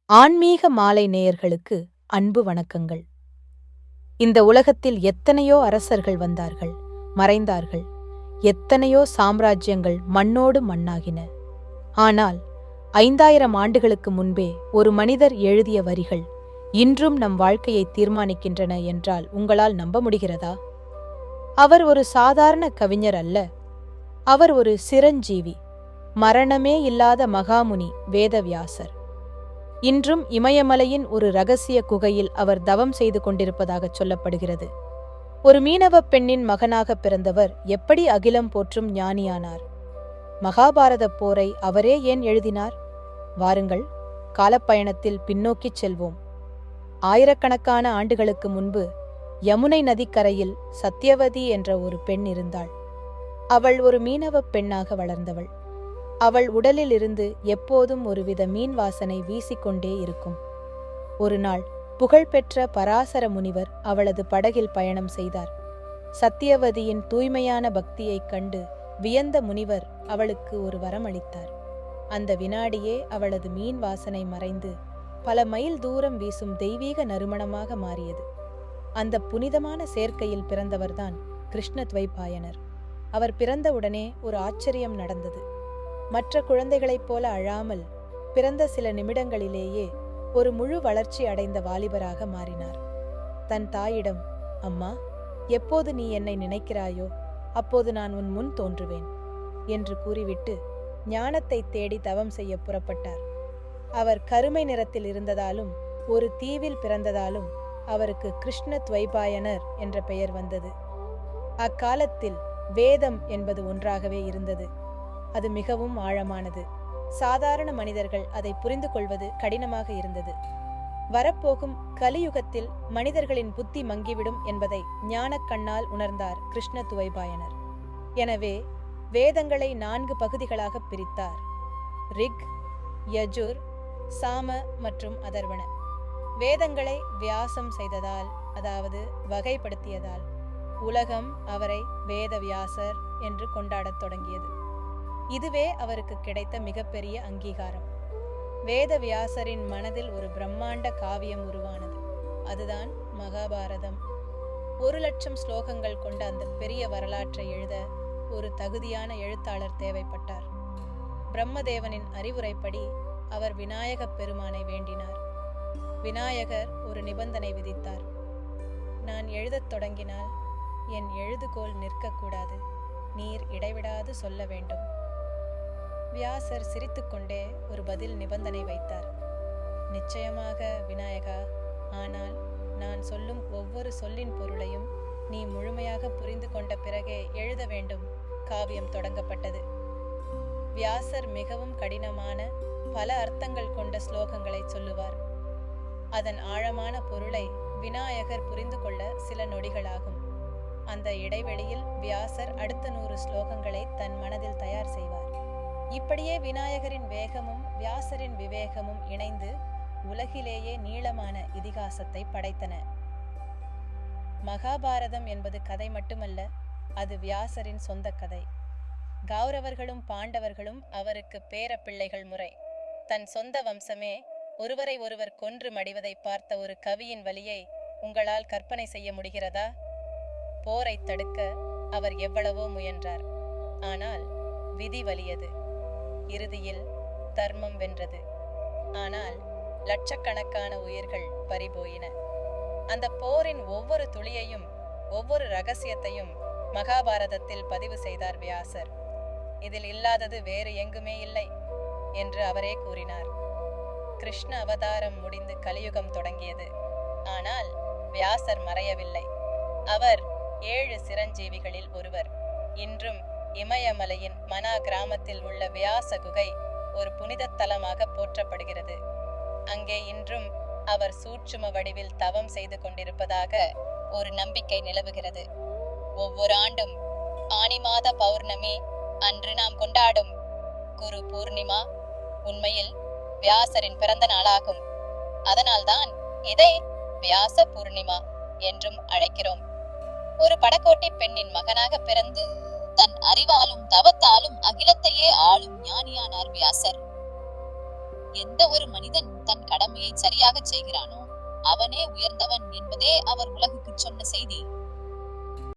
ஆன்மீக மாலை நேயர்களுக்கு அன்பு வணக்கங்கள். இந்த உலகத்தில் எத்தனையோ அரசர்கள் வந்தார்கள், மறைந்தார்கள். எத்தனையோ சாம்ராஜ்யங்கள் மண்ணோடு மண்ணாகின. ஆனால் 5000 ஆண்டுகளுக்கு முன்பே ஒரு மனிதர் எழுதிய வரிகள் இன்றும் நம் வாழ்க்கையை தீர்மானிக்கின்றன என்றால் உங்களால் நம்ப முடிகிறதா? அவர் ஒரு சாதாரண கவிஞர் அல்ல. அவர் ஒரு சிரஞ்சீவி, மரணமே இல்லாத மகாமுனி வேதவியாசர். இன்றும் இமயமலையின் ஒரு இரகசிய குகையில் அவர் தவம் செய்து கொண்டிருப்பதாக சொல்லப்படுகிறது. ஒரு மீனவ பெண்ணின் மகனாக பிறந்தவர் எப்படி அகிலம் போற்றும் ஞானியானார்? மகாபாரத போரை அவரே ஏன் எழுதினார்? வாருங்கள், காலப்பயணத்தில் பின்னோக்கிச் செல்வோம். ஆயிரக்கணக்கான ஆண்டுகளுக்கு முன்பு யமுனை நதிக்கரையில் சத்யவதி என்ற ஒரு பெண் இருந்தாள். அவள் ஒரு மீனவ பெண்ணாக வளர்ந்தவள். அவள் உடலில் இருந்து எப்போதும் ஒருவித மீன் வாசனை வீசிக்கொண்டே இருக்கும். ஒரு நாள் புகழ்பெற்ற பராசர முனிவர் அவளது படகில் பயணம் செய்தார். சத்தியவதியின் தூய்மையான பக்தியைக் கண்டு வியந்த முனிவர் அவளுக்கு ஒரு வரம் அளித்தார். அந்த வினாடியே அவளது மீன் வாசனை மறைந்து பல மைல் தூரம் வீசும் தெய்வீக நறுமணமாக மாறியது. அந்த புனிதமான சேர்க்கையில் பிறந்தவர்தான் கிருஷ்ணத்வைபாயனர். அவர் பிறந்தவுடனே ஒரு ஆச்சரியம் நடந்தது. மற்ற குழந்தைகளைப் போல அழாமல் பிறந்த சில நிமிடங்களிலேயே ஒரு முழு வளர்ச்சி அடைந்த வாலிபராக மாறினார். தன் தாயிடம், அம்மா, எப்போது நீ என்னை நினைக்கிறாயோ அப்போது நான் உன் முன் தோன்றுவேன் என்று கூறிவிட்டு ஞானத்தை தேடி தவம் செய்ய புறப்பட்டார். அவர் கருமை நிறத்தில் இருந்ததாலும் ஒரு தீவில் பிறந்ததாலும் அவருக்கு கிருஷ்ணத்வைபாயனர் என்ற பெயர் வந்தது. அக்காலத்தில் வேதம் என்பது ஒன்றாகவே இருந்தது. அது மிகவும் ஆழமானது. சாதாரண மனிதர்கள் அதை புரிந்து கொள்வது கடினமாக இருந்தது. வரப்போகும் கலியுகத்தில் மனிதர்களின் புத்தி மங்கிவிடும் என்பதை ஞானக்கண்ணால் உணர்ந்தார் கிருஷ்ணத்வைபாயனர். எனவே வேதங்களை 4 பகுதிகளாக பிரித்தார்: ரிக், யஜுர், சாம மற்றும் அதர்வண. வேதங்களை வியாசம் செய்ததால், அதாவது வகைப்படுத்தியதால், உலகம் அவரை வேதவியாசர் என்று கொண்டாடத் தொடங்கியது. இதுவே அவருக்கு கிடைத்த மிகப்பெரிய அங்கீகாரம். வேதவியாசரின் மனதில் ஒரு பிரம்மாண்ட காவியம் உருவானது. அதுதான் மகாபாரதம். 1,00,000 ஸ்லோகங்கள் கொண்ட அந்த பெரிய வரலாற்றை எழுத ஒரு தகுதியான எழுத்தாளர் தேவைப்பட்டார். பிரம்மதேவனின் அறிவுரைப்படி அவர் விநாயகப் பெருமானை வேண்டினார். விநாயகர் ஒரு நிபந்தனை விதித்தார். நான் எழுதத் தொடங்கினால் என் எழுதுகோல் நிற்கக்கூடாது, நீர் இடைவிடாது சொல்ல வேண்டும். வியாசர் சிரித்துக்கொண்டே ஒரு பதில் நிபந்தனை வைத்தார். நிச்சயமாக விநாயகா, ஆனால் நான் சொல்லும் ஒவ்வொரு சொல்லின் பொருளையும் நீ முழுமையாக புரிந்து கொண்ட பிறகே எழுத வேண்டும். காவியம் தொடங்கப்பட்டது. வியாசர் மிகவும் கடினமான பல அர்த்தங்கள் கொண்ட ஸ்லோகங்களை சொல்லுவார். அதன் ஆழமான பொருளை விநாயகர் புரிந்து கொள்ள சில நொடிகளாகும். அந்த இடைவெளியில் வியாசர் அடுத்த 100 ஸ்லோகங்களை தன் மனதில் தயார் செய்வார். இப்படியே விநாயகரின் வேகமும் வியாசரின் விவேகமும் இணைந்து உலகிலேயே நீளமான இதிகாசத்தை படைத்தன. மகாபாரதம் என்பது கதை மட்டுமல்ல, அது வியாசரின் சொந்த கதை. கௌரவர்களும் பாண்டவர்களும் அவருக்கு பேர பிள்ளைகள் முறை. தன் சொந்த வம்சமே ஒருவரை ஒருவர் கொன்று மடிவதை பார்த்த ஒரு கவியின் வலியை உங்களால் கற்பனை செய்ய முடிகிறதா? போரை தடுக்க அவர் எவ்வளவோ முயன்றார். ஆனால் விதி வலியது. இறுதியில் தர்மம் வென்றது. ஆனால் லட்சக்கணக்கான உயிர்கள் பறிபோயின. அந்த போரின் ஒவ்வொரு துளியையும், ஒவ்வொரு ரகசியத்தையும் மகாபாரதத்தில் பதிவு செய்தார் வியாசர். இதில் இல்லாதது வேறு எங்குமே இல்லை என்று அவரே கூறினார். கிருஷ்ண அவதாரம் முடிந்து கலியுகம் தொடங்கியது. ஆனால் வியாசர் மறையவில்லை. அவர் 7 சிரஞ்சீவிகளில் ஒருவர். இன்றும் இமயமலையின் மனா கிராமத்தில் உள்ள வியாச குகை ஒரு புனித தலமாக போற்றப்படுகிறது. அங்கே இன்றும் அவர் சூட்சும வடிவில் தவம் செய்து கொண்டிருப்பதாக ஒரு நம்பிக்கை நிலவுகிறது. ஒவ்வொரு ஆண்டும் ஆனி மாத பௌர்ணமி அன்று நாம் கொண்டாடும் குரு பூர்ணிமா உண்மையில் வியாசரின் பிறந்த நாளாகும். அதனால்தான் இதை வியாச பூர்ணிமா என்றும் அழைக்கிறோம். ஒரு படக்கோட்டை பெண்ணின் மகனாக பிறந்து தன் அறிவாலும் தவத்தாலும் அகிலத்தையே ஆளும் ஞானியானார் வியாசர். எந்த ஒரு மனிதன் தன் கடமையை சரியாக செய்கிறானோ அவனே உயர்ந்தவன் என்பதே அவர் உலகுக்கு சொன்ன செய்தி.